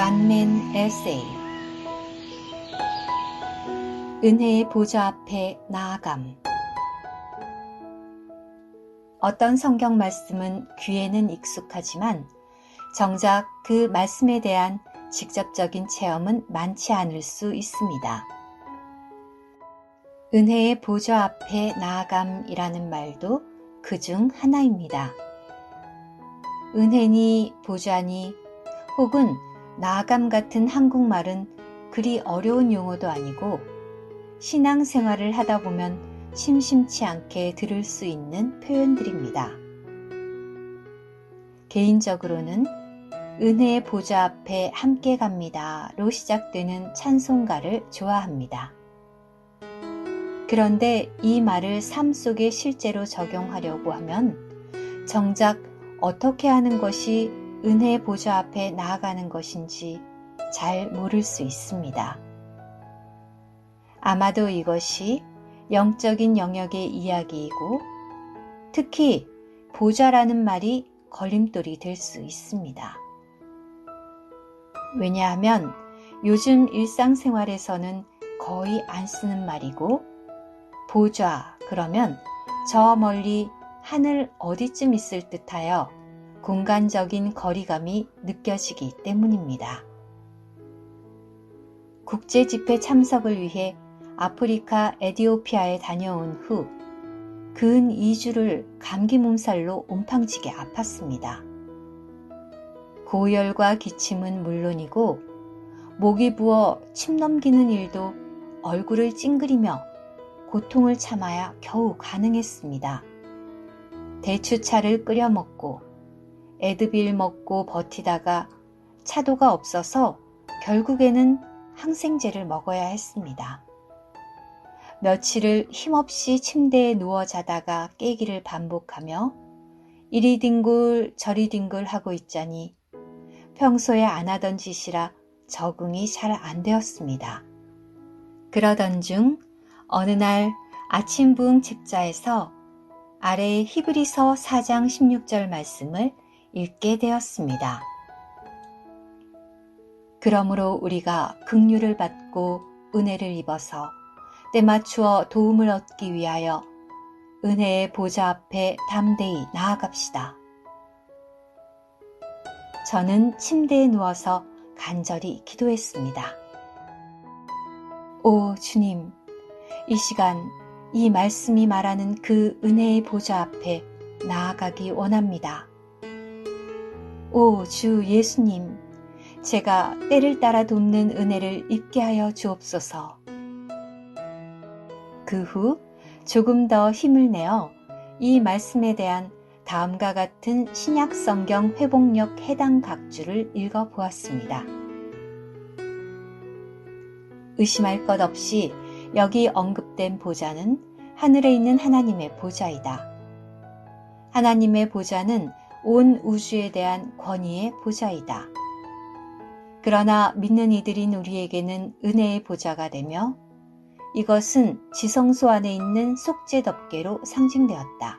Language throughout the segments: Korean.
ган멘 에세이 은혜의 보좌 앞에 나아감. 어떤 성경 말씀은 귀에는 익숙하지만 정작 그 말씀에 대한 직접적인 체험은 많지 않을 수 있습니다. 은혜의 보좌 앞에 나아감이라는 말도 그중 하나입니다. 은혜니 보좌니 혹은 나아감 같은 한국말은 그리 어려운 용어도 아니고 신앙생활을 하다 보면 심심치 않게 들을 수 있는 표현들입니다. 개인적으로는 은혜의 보좌 앞에 함께 갑니다로 시작되는 찬송가를 좋아합니다. 그런데 이 말을 삶 속에 실제로 적용하려고 하면 정작 어떻게 하는 것이 은혜의 보좌 앞에 나아가는 것인지 잘 모를 수 있습니다. 아마도 이것이 영적인 영역의 이야기이고 특히 보좌라는 말이 걸림돌이 될 수 있습니다. 왜냐하면 요즘 일상생활에서는 거의 안 쓰는 말이고 보좌 그러면 저 멀리 하늘 어디쯤 있을 듯하여 공간적인 거리감이 느껴지기 때문입니다. 국제집회 참석을 위해 아프리카 에티오피아에 다녀온 후 근 2주를 감기 몸살로 온팡지게 아팠습니다. 고열과 기침은 물론이고 목이 부어 침 넘기는 일도 얼굴을 찡그리며 고통을 참아야 겨우 가능했습니다. 대추차를 끓여 먹고 에드빌 먹고 버티다가 차도가 없어서 결국에는 항생제를 먹어야 했습니다. 며칠을 힘없이 침대에 누워 자다가 깨기를 반복하며 이리 뒹굴 저리 뒹굴 하고 있자니 평소에 안 하던 짓이라 적응이 잘 안 되었습니다. 그러던 중 어느 날 아침 부흥 책자에서 아래 히브리서 4장 16절 말씀을 읽게 되었습니다. 그러므로 우리가 긍휼을 받고 은혜를 입어서 때맞추어 도움을 얻기 위하여 은혜의 보좌 앞에 담대히 나아갑시다. 저는 침대에 누워서 간절히 기도했습니다. 오 주님, 이 시간 이 말씀이 말하는 그 은혜의 보좌 앞에 나아가기 원합니다. 오 주 예수님, 제가 때를 따라 돕는 은혜를 입게 하여 주옵소서. 그 후 조금 더 힘을 내어 이 말씀에 대한 다음과 같은 신약 성경 회복력 해당 각주를 읽어보았습니다. 의심할 것 없이 여기 언급된 보좌는 하늘에 있는 하나님의 보좌이다. 하나님의 보좌는 온 우주에 대한 권위의 보좌이다. 그러나 믿는 이들인 우리에게는 은혜의 보좌가 되며 이것은 지성소 안에 있는 속죄덮개로 상징되었다.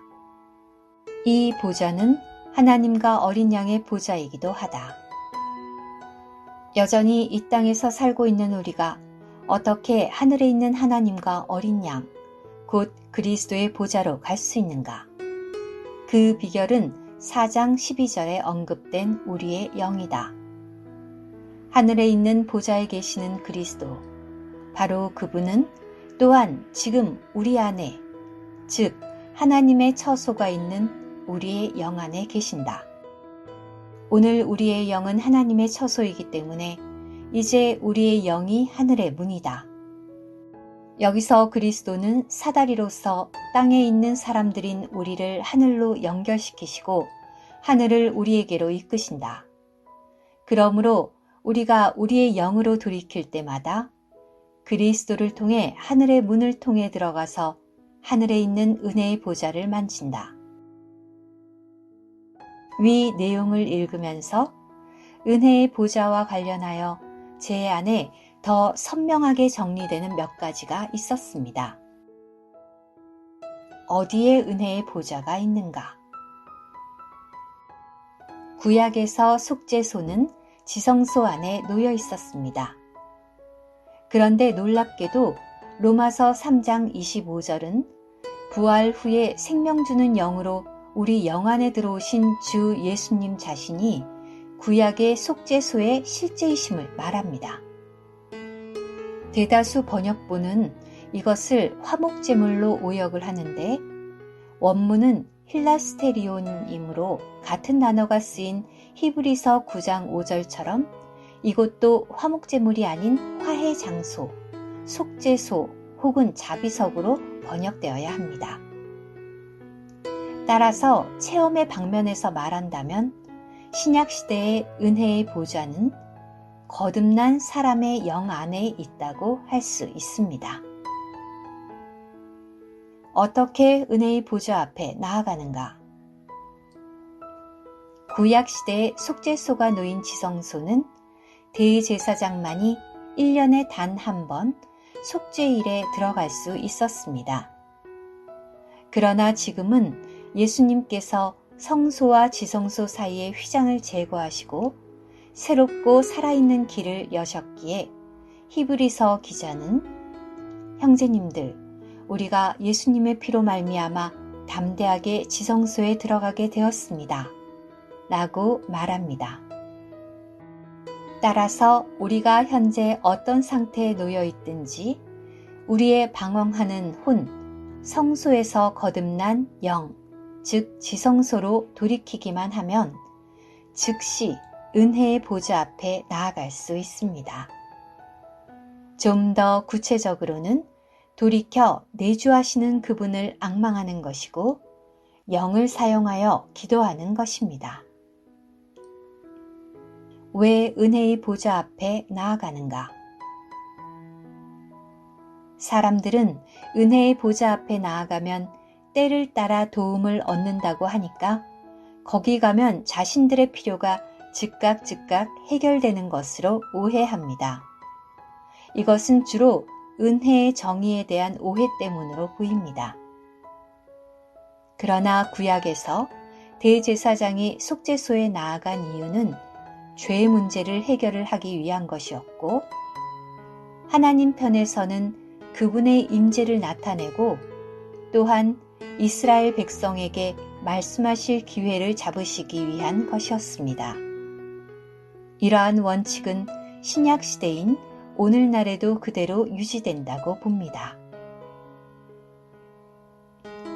이 보좌는 하나님과 어린 양의 보좌이기도 하다. 여전히 이 땅에서 살고 있는 우리가 어떻게 하늘에 있는 하나님과 어린 양, 곧 그리스도의 보좌로 갈 수 있는가? 그 비결은 4장 12절에 언급된 우리의 영이다. 하늘에 있는 보좌에 계시는 그리스도, 바로 그분은 또한 지금 우리 안에, 즉 하나님의 처소가 있는 우리의 영 안에 계신다. 오늘 우리의 영은 하나님의 처소이기 때문에 이제 우리의 영이 하늘의 문이다. 여기서 그리스도는 사다리로서 땅에 있는 사람들인 우리를 하늘로 연결시키시고 하늘을 우리에게로 이끄신다. 그러므로 우리가 우리의 영으로 돌이킬 때마다 그리스도를 통해 하늘의 문을 통해 들어가서 하늘에 있는 은혜의 보좌를 만진다. 위 내용을 읽으면서 은혜의 보좌와 관련하여 제 안에 더 선명하게 정리되는 몇 가지가 있었습니다. 어디에 은혜의 보좌가 있는가? 구약에서 속죄소는 지성소 안에 놓여 있었습니다. 그런데 놀랍게도 로마서 3장 25절은 부활 후에 생명 주는 영으로 우리 영 안에 들어오신 주 예수님 자신이 구약의 속죄소의 실제이심을 말합니다. 대다수 번역본은 이것을 화목제물로 오역을 하는데 원문은 힐라스테리온이므로 같은 단어가 쓰인 히브리서 9장 5절처럼 이곳도 화목제물이 아닌 화해 장소, 속죄소 혹은 자비석으로 번역되어야 합니다. 따라서 체험의 방면에서 말한다면 신약시대의 은혜의 보좌는 거듭난 사람의 영 안에 있다고 할 수 있습니다. 어떻게 은혜의 보좌 앞에 나아가는가? 구약시대의 속죄소가 놓인 지성소는 대제사장만이 1년에 단 한 번 속죄일에 들어갈 수 있었습니다. 그러나 지금은 예수님께서 성소와 지성소 사이의 휘장을 제거하시고 새롭고 살아있는 길을 여셨기에 히브리서 기자는 형제님들, 우리가 예수님의 피로 말미암아 담대하게 지성소에 들어가게 되었습니다. 라고 말합니다. 따라서 우리가 현재 어떤 상태에 놓여 있든지 우리의 방황하는 혼, 성소에서 거듭난 영, 즉 지성소로 돌이키기만 하면 즉시 은혜의 보좌 앞에 나아갈 수 있습니다. 좀 더 구체적으로는 돌이켜 내주하시는 그분을 앙망하는 것이고 영을 사용하여 기도하는 것입니다. 왜 은혜의 보좌 앞에 나아가는가? 사람들은 은혜의 보좌 앞에 나아가면 때를 따라 도움을 얻는다고 하니까 거기 가면 자신들의 필요가 즉각 해결되는 것으로 오해합니다. 이것은 주로 은혜의 정의에 대한 오해 때문으로 보입니다. 그러나 구약에서 대제사장이 속죄소에 나아간 이유는 죄의 문제를 해결을 하기 위한 것이었고 하나님 편에서는 그분의 임재를 나타내고 또한 이스라엘 백성에게 말씀하실 기회를 잡으시기 위한 것이었습니다. 이러한 원칙은 신약 시대인 오늘날에도 그대로 유지된다고 봅니다.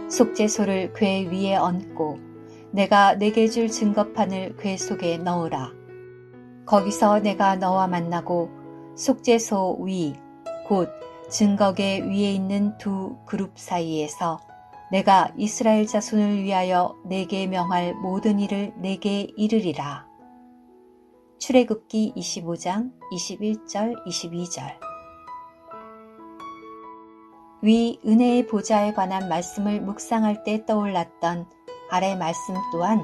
속죄소를 궤 위에 얹고 내가 내게 줄 증거판을 궤 속에 넣으라. 거기서 내가 너와 만나고 속죄소 위, 곧 증거궤 위에 있는 두 그룹 사이에서 내가 이스라엘 자손을 위하여 내게 명할 모든 일을 내게 이르리라. 출애굽기 25장 21절 22절. 위 은혜의 보좌에 관한 말씀을 묵상할 때 떠올랐던 아래 말씀 또한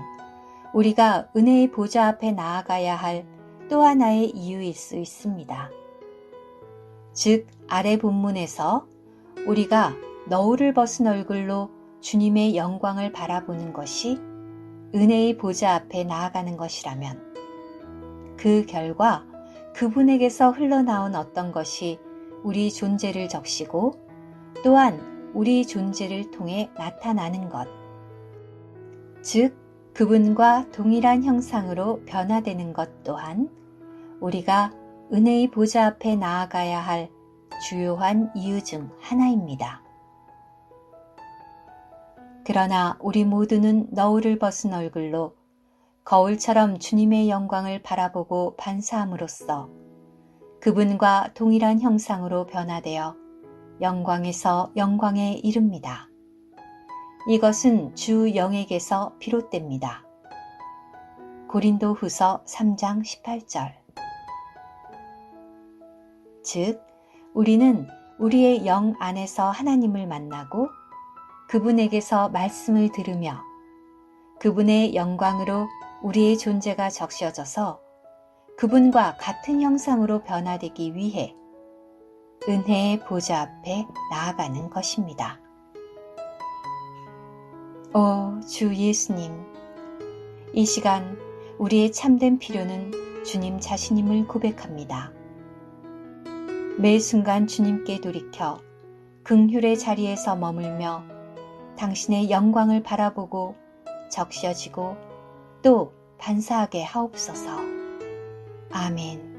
우리가 은혜의 보좌 앞에 나아가야 할 또 하나의 이유일 수 있습니다. 즉 아래 본문에서 우리가 너울을 벗은 얼굴로 주님의 영광을 바라보는 것이 은혜의 보좌 앞에 나아가는 것이라면 그 결과 그분에게서 흘러나온 어떤 것이 우리 존재를 적시고 또한 우리 존재를 통해 나타나는 것, 즉 그분과 동일한 형상으로 변화되는 것 또한 우리가 은혜의 보좌 앞에 나아가야 할 주요한 이유 중 하나입니다. 그러나 우리 모두는 너울을 벗은 얼굴로 거울처럼 주님의 영광을 바라보고 반사함으로써 그분과 동일한 형상으로 변화되어 영광에서 영광에 이릅니다. 이것은 주 영에게서 비롯됩니다. 고린도후서 3장 18절. 즉, 우리는 우리의 영 안에서 하나님을 만나고 그분에게서 말씀을 들으며 그분의 영광으로 우리의 존재가 적셔져서 그분과 같은 형상으로 변화되기 위해 은혜의 보좌 앞에 나아가는 것입니다. 오 주 예수님, 이 시간 우리의 참된 필요는 주님 자신임을 고백합니다. 매 순간 주님께 돌이켜 긍휼의 자리에서 머물며 당신의 영광을 바라보고 적셔지고 또 반사하게 하옵소서. 아멘.